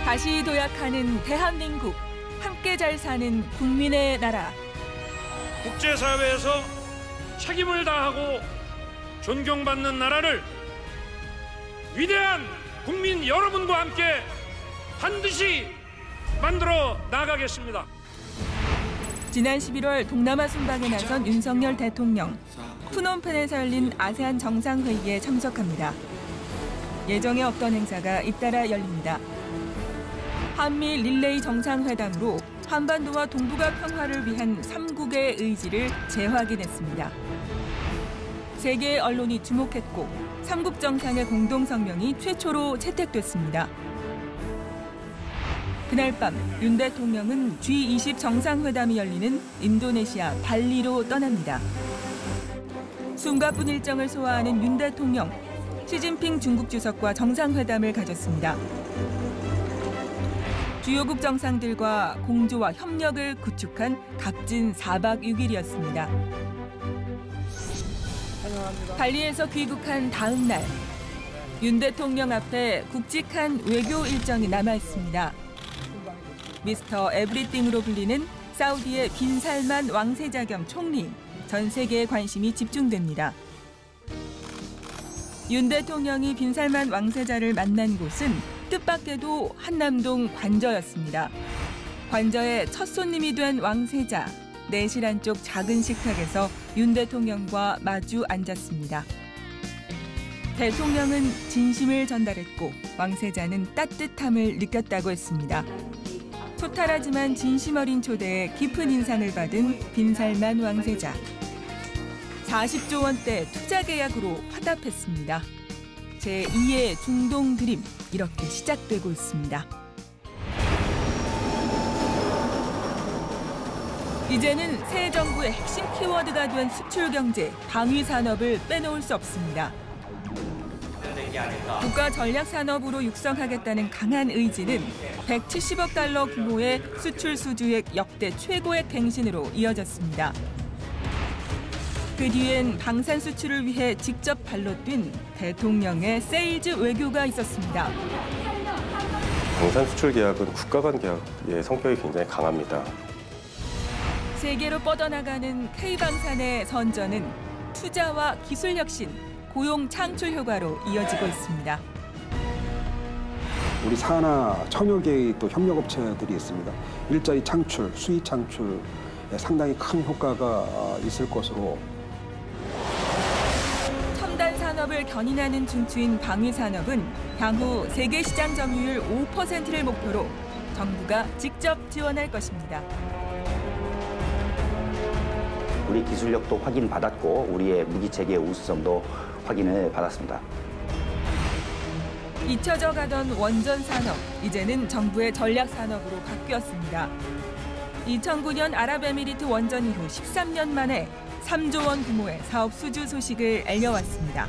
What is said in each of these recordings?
다시 도약하는 대한민국, 함께 잘 사는 국민의 나라. 국제사회에서 책임을 다하고 존경받는 나라를 위대한 국민 여러분과 함께 반드시 만들어 나가겠습니다. 지난 11월 동남아 순방에 나선 윤석열 대통령. 푸놈펜에서 열린 아세안 정상회의에 참석합니다. 예정에 없던 행사가 잇따라 열립니다. 한미 릴레이 정상회담으로 한반도와 동북아 평화를 위한 3국의 의지를 재확인했습니다. 세계 언론이 주목했고 3국 정상의 공동성명이 최초로 채택됐습니다. 그날 밤 윤 대통령은 G20 정상회담이 열리는 인도네시아 발리로 떠납니다. 숨가쁜 일정을 소화하는 윤 대통령, 시진핑 중국 주석과 정상회담을 가졌습니다. 주요국 정상들과 공조와 협력을 구축한 값진 4박 6일이었습니다. 발리에서 귀국한 다음 날, 윤 대통령 앞에 굵직한 외교 일정이 남아 있습니다. 미스터 에브리띵으로 불리는 사우디의 빈살만 왕세자 겸 총리, 전 세계의 관심이 집중됩니다. 윤 대통령이 빈살만 왕세자를 만난 곳은 뜻밖에도 한남동 관저였습니다. 관저의 첫 손님이 된 왕세자, 내실 안쪽 작은 식탁에서 윤 대통령과 마주 앉았습니다. 대통령은 진심을 전달했고 왕세자는 따뜻함을 느꼈다고 했습니다. 소탈하지만 진심 어린 초대에 깊은 인상을 받은 빈살만 왕세자. 40조 원대 투자 계약으로 화답했습니다. 제2의 중동 드림, 이렇게 시작되고 있습니다. 이제는 새 정부의 핵심 키워드가 된 수출 경제, 방위 산업을 빼놓을 수 없습니다. 국가 전략 산업으로 육성하겠다는 강한 의지는 170억 달러 규모의 수출 수주액 역대 최고액 갱신으로 이어졌습니다. 그 뒤엔 방산 수출을 위해 직접 발로 뛴 대통령의 세일즈 외교가 있었습니다. 방산 수출 계약은 국가 간 계약의 성격이 굉장히 강합니다. 세계로 뻗어나가는 K방산의 선전은 투자와 기술 혁신, 고용 창출 효과로 이어지고 있습니다. 우리 산하 천여 개의 또 협력업체들이 있습니다. 일자리 창출, 수익 창출에 상당히 큰 효과가 있을 것으로. 첨단 산업을 견인하는 중추인 방위 산업은 향후 세계 시장 점유율 5%를 목표로 정부가 직접 지원할 것입니다. 우리 기술력도 확인받았고 우리의 무기체계의 우수성도 확인을 받았습니다. 잊혀져 가던 원전 산업, 이제는 정부의 전략 산업으로 바뀌었습니다. 2009년 아랍에미리트 원전 이후 13년 만에 3조 원 규모의 사업 수주 소식을 알려왔습니다.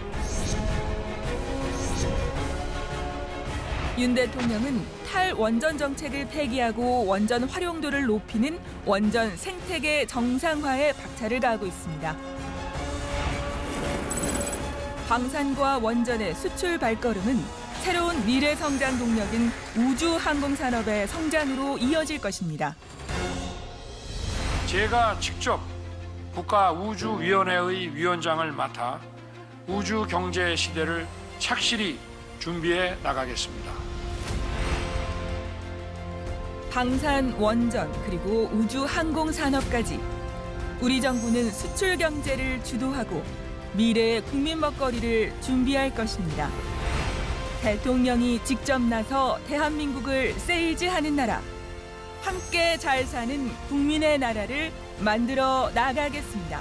윤 대통령은 탈원전 정책을 폐기하고 원전 활용도를 높이는 원전 생태계 정상화에 박차를 가하고 있습니다. 방산과 원전의 수출 발걸음은 새로운 미래 성장 동력인 우주 항공 산업의 성장으로 이어질 것입니다. 제가 직접 국가우주위원회의 위원장을 맡아 우주 경제 시대를 착실히 준비해 나가겠습니다. 방산, 원전, 그리고 우주 항공 산업까지 우리 정부는 수출 경제를 주도하고 미래의 국민 먹거리를 준비할 것입니다. 대통령이 직접 나서 대한민국을 세일즈하는 나라, 함께 잘 사는 국민의 나라를 만들어 나가겠습니다.